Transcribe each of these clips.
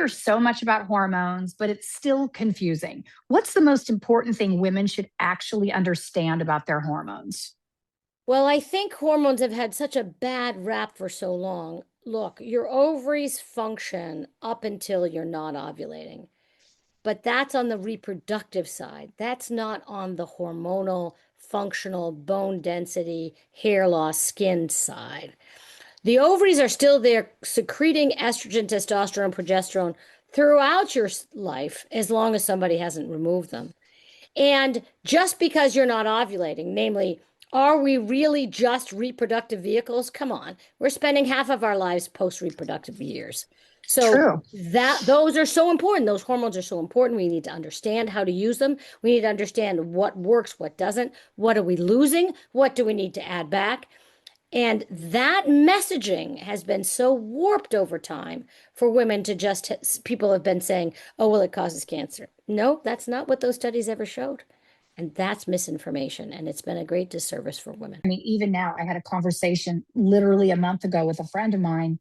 hear so much about hormones, but it's still confusing. What's the most important thing women should actually understand about their hormones? Well, I think hormones have had such a bad rap for so long. Look, your ovaries function up until you're not ovulating, but that's on the reproductive side. That's not on the hormonal, functional, bone density, hair loss, skin side. The ovaries are still there secreting estrogen, testosterone, progesterone throughout your life as long as somebody hasn't removed them. And just because you're not ovulating, namely, are we really just reproductive vehicles? Come on. We're spending half of our lives post-reproductive years. So True. that those are so important. Those hormones are so important. We need to understand how to use them. We need to understand what works, what doesn't. What are we losing? What do we need to add back? And that messaging has been so warped over time for women to just, people have been saying, oh, well, it causes cancer. No, that's not what those studies ever showed. And that's misinformation. And it's been a great disservice for women. I mean, even now, I had a conversation literally a month ago with a friend of mine,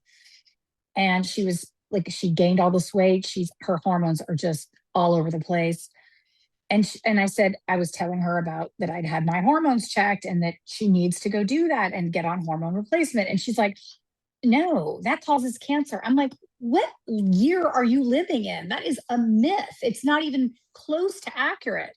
and she was like, she gained all this weight. Her hormones are just all over the place. And I said, I was telling her about that I'd had my hormones checked and that she needs to go do that and get on hormone replacement. And she's like, no, that causes cancer. I'm like, what year are you living in? That is a myth. It's not even close to accurate.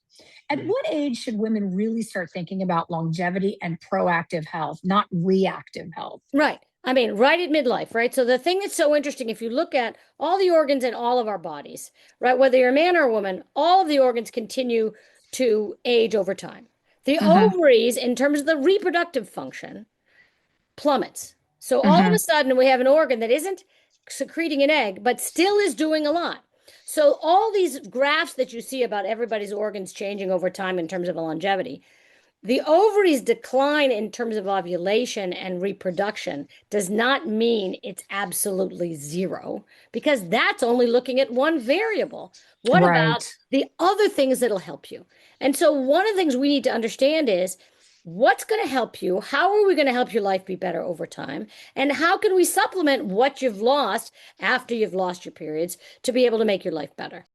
At what age should women really start thinking about longevity and proactive health, not reactive health? Right. I mean, right at midlife, right? So the thing that's so interesting, if you look at all the organs in all of our bodies, right, whether you're a man or a woman, all of the organs continue to age over time. The Uh-huh. ovaries, in terms of the reproductive function, plummets. So all of Uh-huh. a sudden, we have an organ that isn't secreting an egg, but still is doing a lot. So all these graphs that you see about everybody's organs changing over time in terms of longevity, the ovaries decline in terms of ovulation and reproduction does not mean it's absolutely zero, because that's only looking at one variable. What Right. about the other things that'll help you? And so, one of the things we need to understand is what's going to help you? How are we going to help your life be better over time? And how can we supplement what you've lost after you've lost your periods to be able to make your life better?